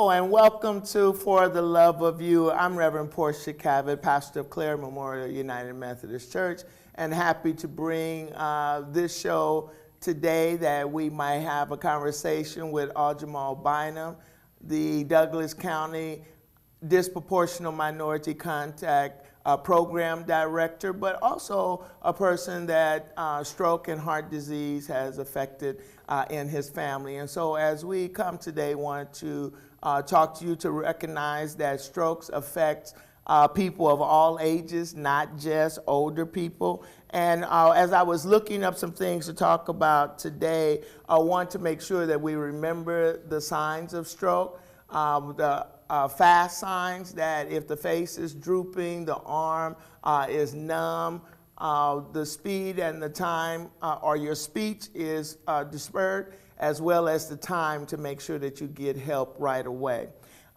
Hello and welcome to For the Love of You. I'm Reverend Portia Cavett, pastor of Clare Memorial United Methodist Church, and happy to bring this show today that we might have a conversation with Jamal Bynum, the Douglas County Disproportionate Minority Contact Program Director, but also a person that stroke and heart disease has affected in his family. And so as we come today, want to talk to you to recognize that strokes affect people of all ages, not just older people. And as I was looking up some things to talk about today, I want to make sure that we remember the signs of stroke, the fast signs, that if the face is drooping, the arm is numb, the speed and the time or your speech is dispersed, as well as the time to make sure that you get help right away.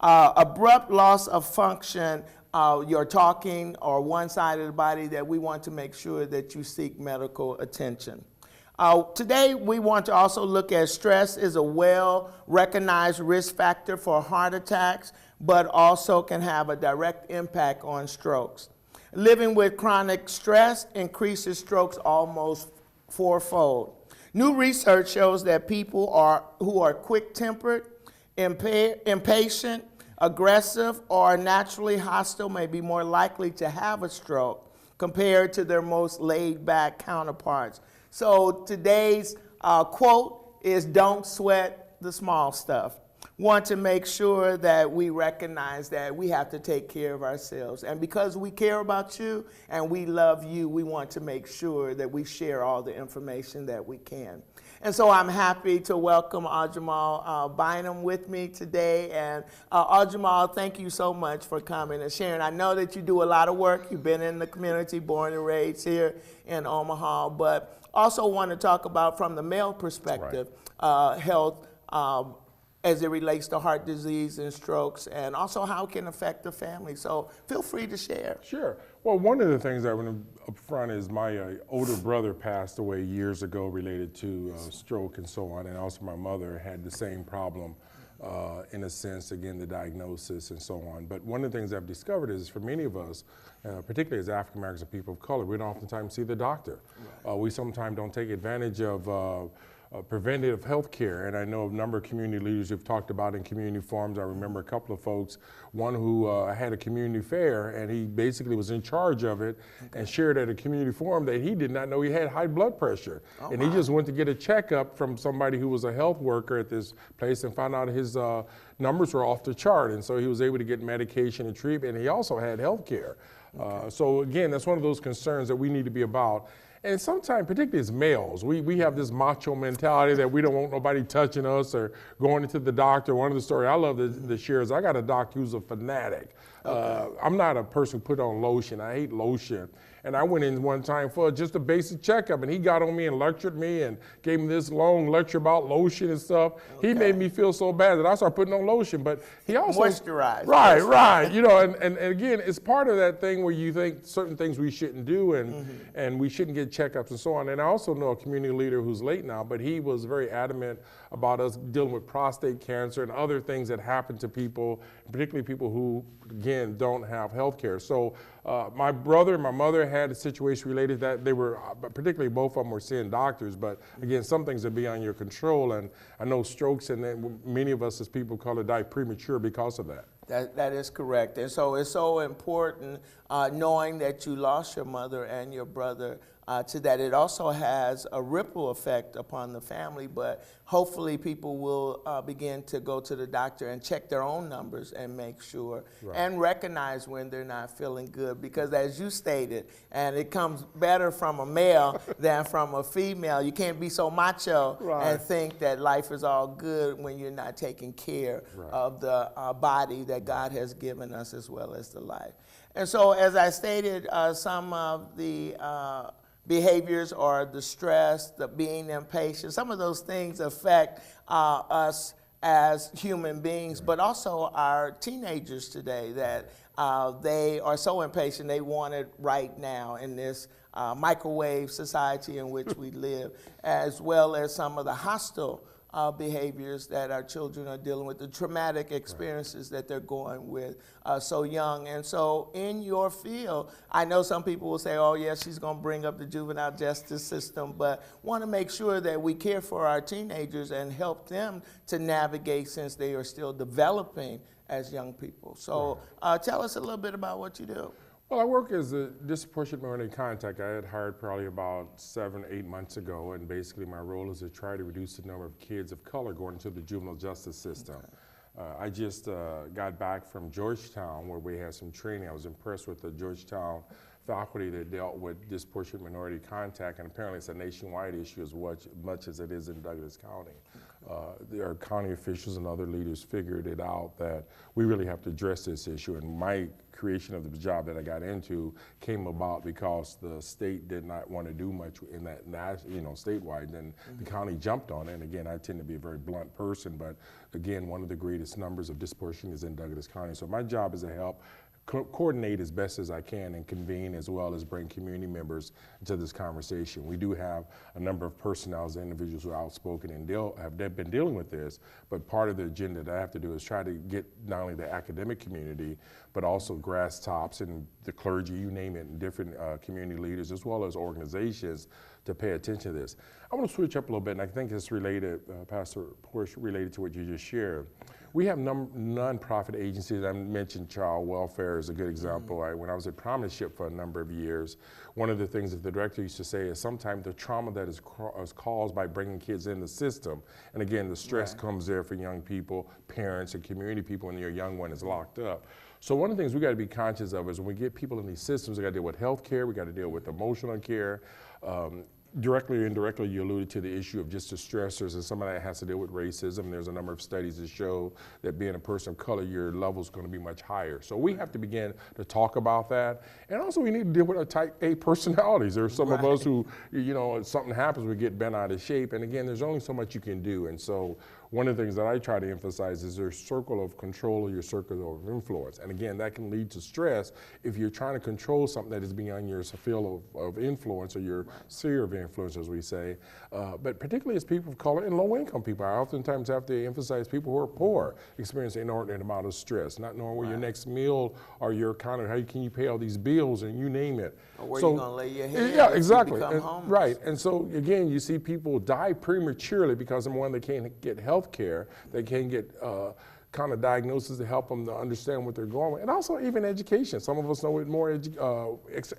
Abrupt loss of function, your talking or one side of the body, that we want to make sure that you seek medical attention. Today, we want to also look at stress is a well-recognized risk factor for heart attacks, but also can have a direct impact on strokes. Living with chronic stress increases strokes almost fourfold. New research shows that people who are quick-tempered, impatient, aggressive, or naturally hostile may be more likely to have a stroke compared to their most laid-back counterparts. So today's quote is, "Don't sweat the small stuff." Want to make sure that we recognize that we have to take care of ourselves. And because we care about you and we love you, we want to make sure that we share all the information that we can. And so I'm happy to welcome Jamal Bynum with me today. And Jamal, thank you so much for coming and sharing. I know that you do a lot of work. You've been in the community, born and raised here in Omaha, but also want to talk about, from the male perspective, health as it relates to heart disease and strokes, and also how it can affect the family. So feel free to share. Sure. Well, one of the things I want to up front is my older brother passed away years ago related to stroke and so on, and also my mother had the same problem in a sense, again, the diagnosis and so on. But one of the things I've discovered is, for many of us, particularly as African Americans and people of color, we don't oftentimes see the doctor. Right. We sometimes don't take advantage of preventative health care, and I know a number of community leaders who've talked about in community forums. I remember a couple of folks, one who had a community fair, and he basically was in charge of it, and shared at a community forum that he did not know he had high blood pressure. And he just went to get a checkup from somebody who was a health worker at this place and found out his numbers were off the chart, and so he was able to get medication and treatment, and he also had health care. So again, that's one of those concerns that we need to be about. And sometimes, particularly as males, we have this macho mentality that we don't want nobody touching us or going into the doctor. One of the stories I love to share is I got a doctor who's a fanatic. I'm not a person who put on lotion. I hate lotion. And I went in one time for just a basic checkup, and he got on me and lectured me and gave me this long lecture about lotion and stuff. He made me feel so bad that I started putting on lotion. But he also moisturize. Right. You know, and again, it's part of that thing where you think certain things we shouldn't do, and we shouldn't get checkups and so on. And I also know a community leader who's late now, but he was very adamant about us dealing with prostate cancer and other things that happen to people, particularly people who, again, don't have health care. So my brother and my mother had a situation related to that. They were, particularly both of them were seeing doctors, but again, some things are beyond your control. And I know strokes, and then many of us as people of color die premature because of that. That is correct. And so it's so important knowing that you lost your mother and your brother to that. It also has a ripple effect upon the family, but hopefully people will begin to go to the doctor and check their own numbers and make sure and recognize when they're not feeling good, because as you stated, and it comes better from a male than from a female, you can't be so macho and think that life is all good when you're not taking care of the body that God has given us, as well as the life. And so, as I stated, some of the behaviors or the stress, the being impatient, some of those things affect us as human beings, but also our teenagers today, that they are so impatient, they want it right now in this microwave society in which we live, as well as some of the hostile behaviors that our children are dealing with, the traumatic experiences that they're going with so young. And so in your field, I know some people will say, oh yeah, she's going to bring up the juvenile justice system, but want to make sure that we care for our teenagers and help them to navigate since they are still developing as young people. So tell us a little bit about what you do. Well, I work as a disproportionate minority contact. I had hired probably about 7, 8 months ago, and basically my role is to try to reduce the number of kids of color going into the juvenile justice system. I just got back from Georgetown where we had some training. I was impressed with the Georgetown faculty that dealt with disproportionate minority contact, and apparently it's a nationwide issue as much as it is in Douglas County. Our county officials and other leaders figured it out that we really have to address this issue, and my creation of the job that I got into came about because the state did not want to do much in that, statewide, and the county jumped on it. And again, I tend to be a very blunt person, but again, one of the greatest numbers of disproportion is in Douglas County. So my job is to help coordinate as best as I can and convene, as well as bring community members into this conversation. We do have a number of personnel, individuals who are outspoken and have been dealing with this, but part of the agenda that I have to do is try to get not only the academic community, but also grass tops and the clergy, you name it, and different community leaders, as well as organizations, to pay attention to this. I want to switch up a little bit, and I think it's related, Pastor Porsche, related to what you just shared. We have nonprofit agencies. I mentioned child welfare is a good example. When I was at Prominence for a number of years, one of the things that the director used to say is sometimes the trauma that is caused by bringing kids in the system, and again, the stress comes there for young people, parents, and community people when your young one is locked up. So one of the things we got to be conscious of is when we get people in these systems, we got to deal with health care, we got to deal with emotional care. Directly or indirectly, you alluded to the issue of just the stressors, and some of that has to deal with racism. There's a number of studies that show that being a person of color, your level is going to be much higher. So we have to begin to talk about that. And also we need to deal with our type A personalities. There are some of us who, something happens, we get bent out of shape. And again, there's only so much you can do. And so one of the things that I try to emphasize is your circle of control or your circle of influence. And again, that can lead to stress if you're trying to control something that is beyond your field of influence or your sphere of influence, as we say. But particularly as people of color and low-income people, I oftentimes have to emphasize people who are poor experience an inordinate amount of stress, not knowing where your next meal or your counter, how can you pay all these bills and you name it. Or where you're going to lay your head. Yeah, exactly. Become homeless. Right. And so again, you see people die prematurely because of one, they can't get health care, they can't get kind of diagnosis to help them to understand what they're going with, and also even education. Some of us know more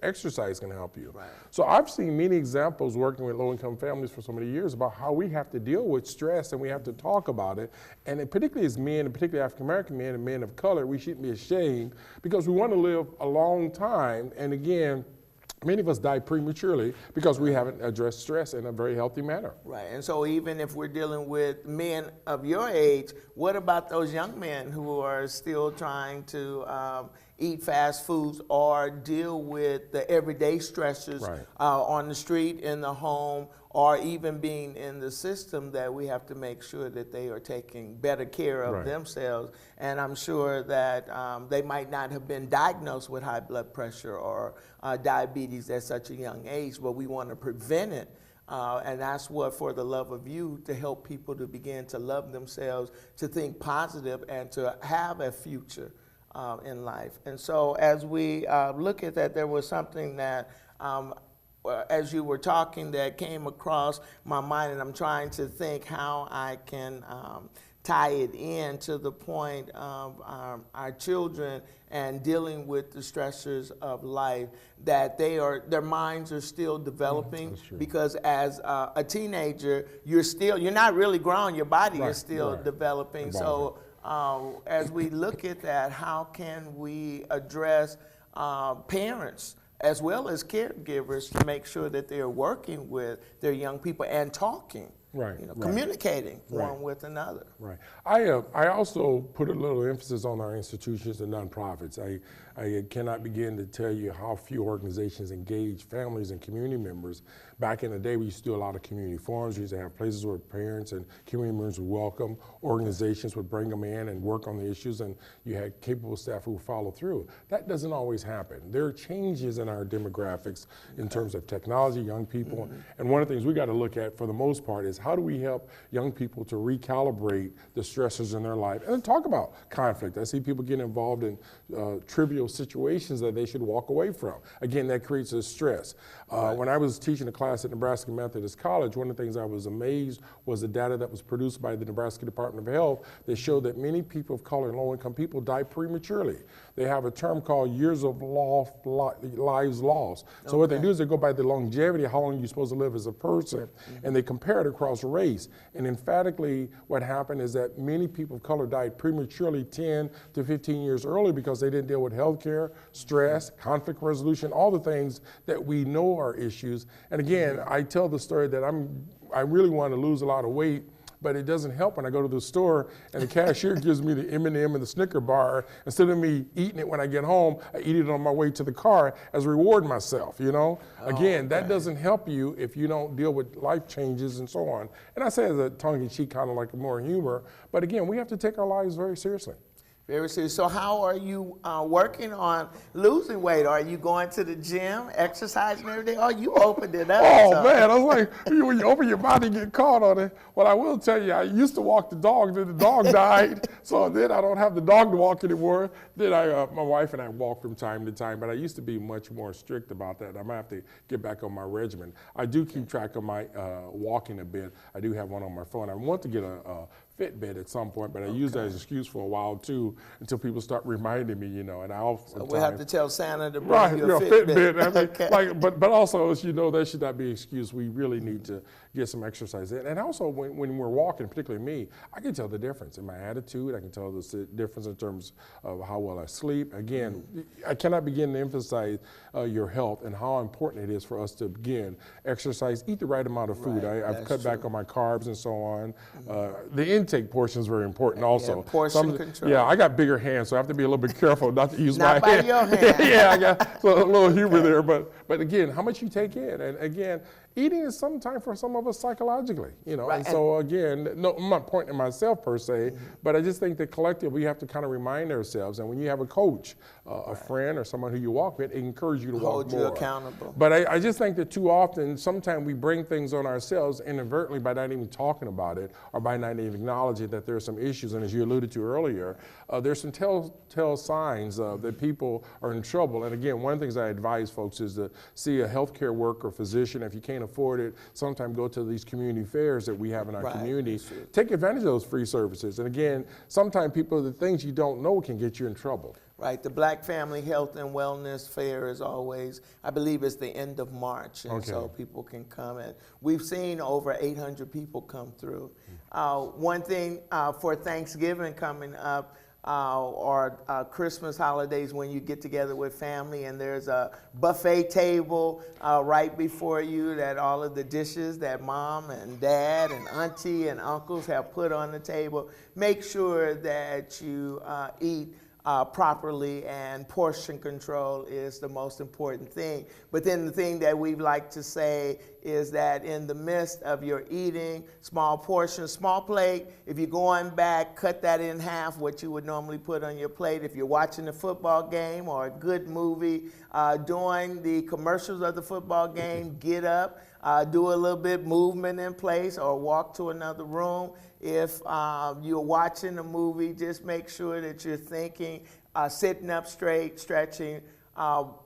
exercise can help you. Right. So I've seen many examples working with low-income families for so many years about how we have to deal with stress and we have to talk about it. And particularly as men, and particularly African-American men and men of color, we shouldn't be ashamed because we want to live a long time. And again, many of us die prematurely because we haven't addressed stress in a very healthy manner. Right, and so even if we're dealing with men of your age, what about those young men who are still trying to eat fast foods or deal with the everyday stressors on the street, in the home, or even being in the system, that we have to make sure that they are taking better care of themselves. And I'm sure that they might not have been diagnosed with high blood pressure or diabetes at such a young age, but we want to prevent it. And that's what For the Love of You, to help people to begin to love themselves, to think positive, and to have a future in life. And so as we look at that, there was something that as you were talking that came across my mind, and I'm trying to think how I can tie it in to the point of our children and dealing with the stressors of life, that their minds are still developing, because as a teenager, you're not really grown, your body is still developing. So as we look at that, how can we address parents as well as caregivers to make sure that they're working with their young people and talking, communicating one with another? Right. I also put a little emphasis on our institutions and nonprofits. I cannot begin to tell you how few organizations engage families and community members. Back in the day, we used to do a lot of community forums. We used to have places where parents and community members would welcome. Organizations would bring them in and work on the issues, and you had capable staff who would follow through. That doesn't always happen. There are changes in our demographics in terms of technology, young people, and one of the things we got to look at for the most part is how do we help young people to recalibrate the stressors in their life, and then talk about conflict. I see people get involved in trivial situations that they should walk away from. Again, that creates a stress. When I was teaching a class at Nebraska Methodist College, one of the things I was amazed was the data that was produced by the Nebraska Department of Health that showed that many people of color and low-income people die prematurely. They have a term called years of lives lost. So what they do is they go by the longevity, how long you're supposed to live as a person, and they compare it across race. And emphatically, what happened is that many people of color died prematurely 10 to 15 years early because they didn't deal with health care, stress, conflict resolution, all the things that we know are issues. And again, I tell the story that I really want to lose a lot of weight, but it doesn't help when I go to the store and the cashier gives me the M&M and the Snicker bar. Instead of me eating it when I get home, I eat it on my way to the car as a reward myself, you know? Again, that doesn't help you if you don't deal with life changes and so on. And I say as a tongue-in-cheek, kind of like more humor, but again, we have to take our lives very seriously. Very serious. So how are you working on losing weight? Are you going to the gym, exercising every day? Oh, you opened it up. Oh, man, I was like, when you open your mouth, you get caught on it. Well, I will tell you, I used to walk the dog, then the dog died, so then I don't have the dog to walk anymore. Then my wife and I walk from time to time, but I used to be much more strict about that. I'm gonna have to get back on my regimen. I do keep track of my walking a bit. I do have one on my phone. I want to get a Fitbit at some point, but I use that as an excuse for a while too, until people start reminding me, you know. And so we have to tell Santa to bring you a Fitbit. I mean, like, but also, as you know, that should not be an excuse. We really need to get some exercise in. And also, when we're walking, particularly me, I can tell the difference in my attitude. I can tell the difference in terms of how well I sleep. Again, I cannot begin to emphasize your health and how important it is for us to, again, exercise, eat the right amount of food. I've cut back on my carbs and so on. The intake portion is very important also. Yeah, portion control. Yeah, I got bigger hands, so I have to be a little bit careful not to use my hand. Not by your hand. Yeah, I got a little humor there, but again, how much you take in, and again, eating is sometimes for some of us psychologically, you know. And so again, no, I'm not pointing at myself per se, but I just think that collectively we have to kind of remind ourselves. And when you have a coach, a friend, or someone who you walk with, it encourages you to walk more. Hold you accountable. But I just think that too often, sometimes we bring things on ourselves inadvertently by not even talking about it or by not even acknowledging that there are some issues. And as you alluded to earlier, there's some telltale signs that people are in trouble. And again, one of the things I advise folks is to see a healthcare worker, physician. If you can't afford it, sometimes go to these community fairs that we have in our community. Take advantage of those free services. And again, sometimes the things you don't know can get you in trouble. Right, the Black Family Health and Wellness Fair is always, I believe it's the end of March, and so people can come. And we've seen over 800 people come through. One thing for Thanksgiving coming up, or Christmas holidays, when you get together with family and there's a buffet table right before you, that all of the dishes that mom and dad and auntie and uncles have put on the table, make sure that you eat properly, and portion control is the most important thing. But then the thing that we like to say is that in the midst of your eating, small portion, small plate, if you're going back, cut that in half, what you would normally put on your plate. If you're watching a football game or a good movie, during the commercials of the football game, get up, do a little bit movement in place, or walk to another room. If you're watching a movie, just make sure that you're thinking, sitting up straight, stretching.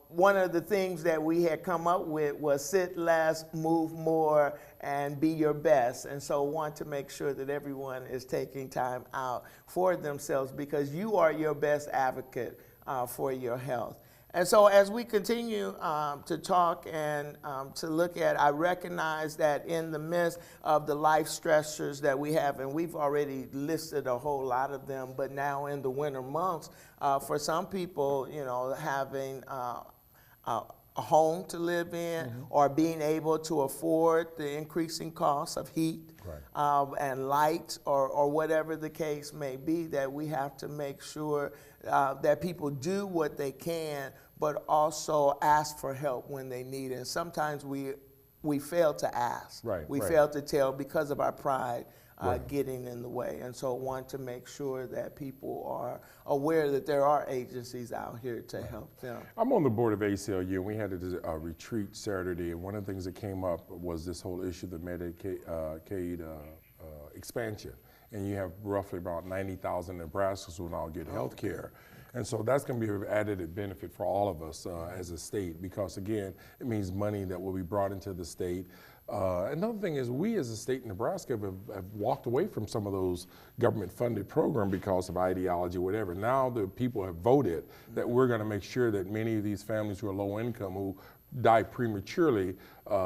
One of the things that we had come up with was sit less, move more, and be your best. And so want to make sure that everyone is taking time out for themselves, because you are your best advocate for your health. And so as we continue to talk and to look at, I recognize that in the midst of the life stressors that we have, and we've already listed a whole lot of them, but now in the winter months, for some people, you know, having a home to live in, or being able to afford the increasing costs of heat and light, or whatever the case may be, that we have to make sure that people do what they can, but also ask for help when they need it. And sometimes we fail to ask. We fail to tell because of our pride. getting in the way. And so want to make sure that people are aware that there are agencies out here to help them. I'm on the board of ACLU, and we had a retreat Saturday, and one of the things that came up was this whole issue of the Medicaid expansion. And you have roughly about 90,000 Nebraskans who will now get health care. And so that's going to be an added benefit for all of us as a state, because again, it means money that will be brought into the state. Another thing is, we as a state in Nebraska have walked away from some of those government-funded programs because of ideology or whatever. Now the people have voted that we're going to make sure that many of these families who are low income, who die prematurely,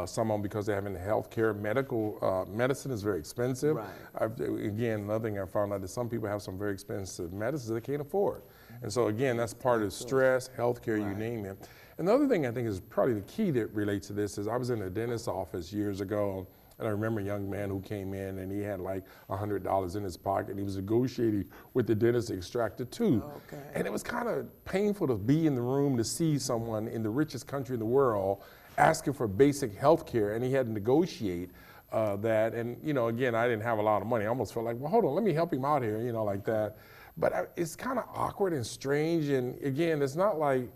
some of them because they haven't health care, medicine is very expensive. Right. Again, another thing I found out is some people have some very expensive medicines they can't afford. And so again, that's part of stress, health care, you name it. And the other thing I think is probably the key that relates to this is, I was in a dentist's office years ago, and I remember a young man who came in and he had like $100 in his pocket, and he was negotiating with the dentist to extract a tooth. Okay. And it was kind of painful to be in the room to see someone in the richest country in the world asking for basic health care, and he had to negotiate that. And, you know, again, I didn't have a lot of money. I almost felt like, well, hold on, let me help him out here, you know, like that. But it's kind of awkward and strange. And again, it's not like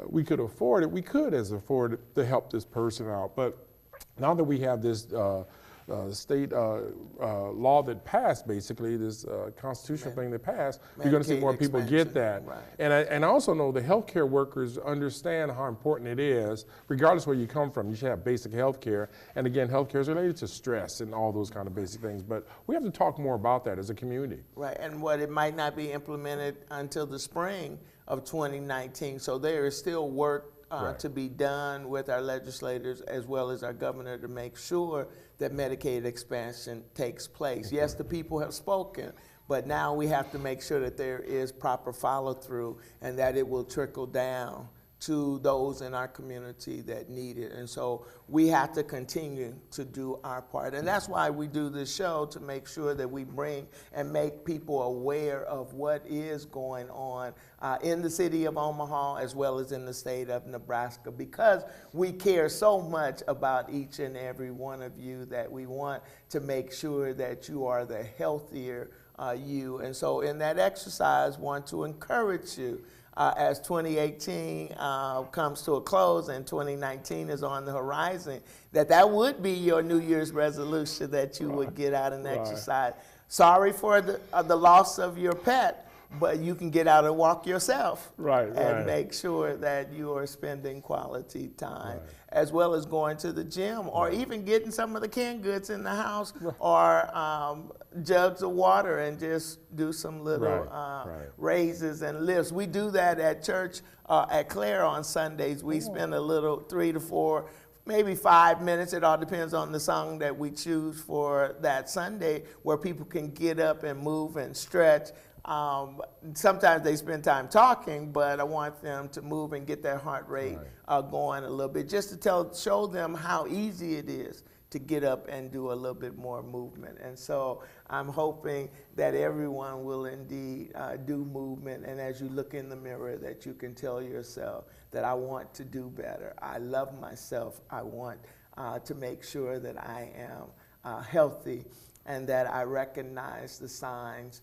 we could afford it. We could afford to help this person out. But now that we have this state law that passed, basically, this constitutional thing that passed, you're going to see more people get that. Right. And I also know the healthcare workers understand how important it is, regardless where you come from. You should have basic health care. And again, health care is related to stress and all those kind of basic things. But we have to talk more about that as a community. Right, and what it might not be implemented until the spring of 2019. So there is still work to be done with our legislators as well as our governor to make sure that Medicaid expansion takes place. Yes, the people have spoken, but now we have to make sure that there is proper follow through and that it will trickle down to those in our community that need it. And so we have to continue to do our part. And that's why we do this show, to make sure that we bring and make people aware of what is going on in the city of Omaha as well as in the state of Nebraska, because we care so much about each and every one of you that we want to make sure that you are the healthier you. And so in that exercise, want to encourage you as 2018 comes to a close and 2019 is on the horizon, that would be your New Year's resolution, that you would get out and exercise. Sorry for the loss of your pet, but you can get out and walk yourself and make sure that you are spending quality time, as well as going to the gym or even getting some of the canned goods in the house or jugs of water and just do some little raises and lifts. We do that at church at Claire on Sundays. We spend a little 3 to 4, maybe 5 minutes. It all depends on the song that we choose for that Sunday, where people can get up and move and stretch. Sometimes they spend time talking, but I want them to move and get their heart rate going a little bit, just to show them how easy it is to get up and do a little bit more movement. And so I'm hoping that everyone will indeed do movement, and as you look in the mirror, that you can tell yourself that I want to do better. I love myself. I want to make sure that I am healthy and that I recognize the signs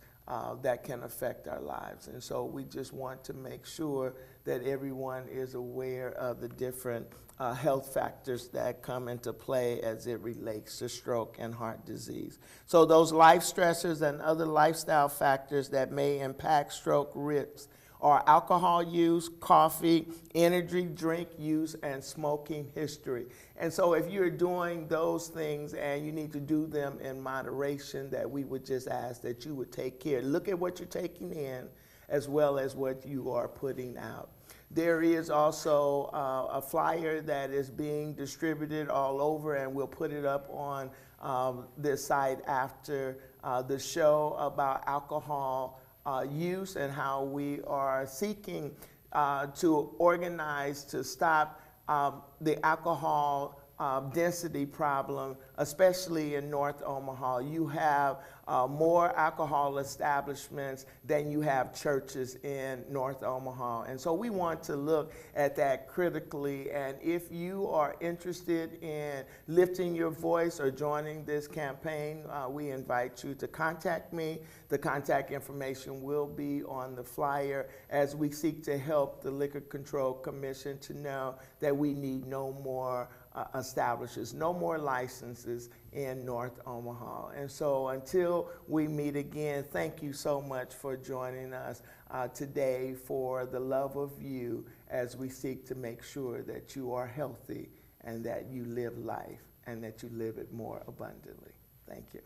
that can affect our lives. And so we just want to make sure that everyone is aware of the different health factors that come into play as it relates to stroke and heart disease. So those life stressors and other lifestyle factors that may impact stroke risks are alcohol use, coffee, energy drink use, and smoking history. And so if you're doing those things and you need to do them in moderation, that we would just ask that you would take care. Look at what you're taking in as well as what you are putting out. There is also a flyer that is being distributed all over, and we'll put it up on this site after the show, about alcohol use and how we are seeking to organize to stop the alcohol density problem, especially in North Omaha. You have more alcohol establishments than you have churches in North Omaha. And so we want to look at that critically. And if you are interested in lifting your voice or joining this campaign, we invite you to contact me. The contact information will be on the flyer as we seek to help the Liquor Control Commission to know that we need no more establishments, no more licenses in North Omaha. And so until we meet again, thank you so much for joining us today for the love of you as we seek to make sure that you are healthy and that you live life and that you live it more abundantly. Thank you.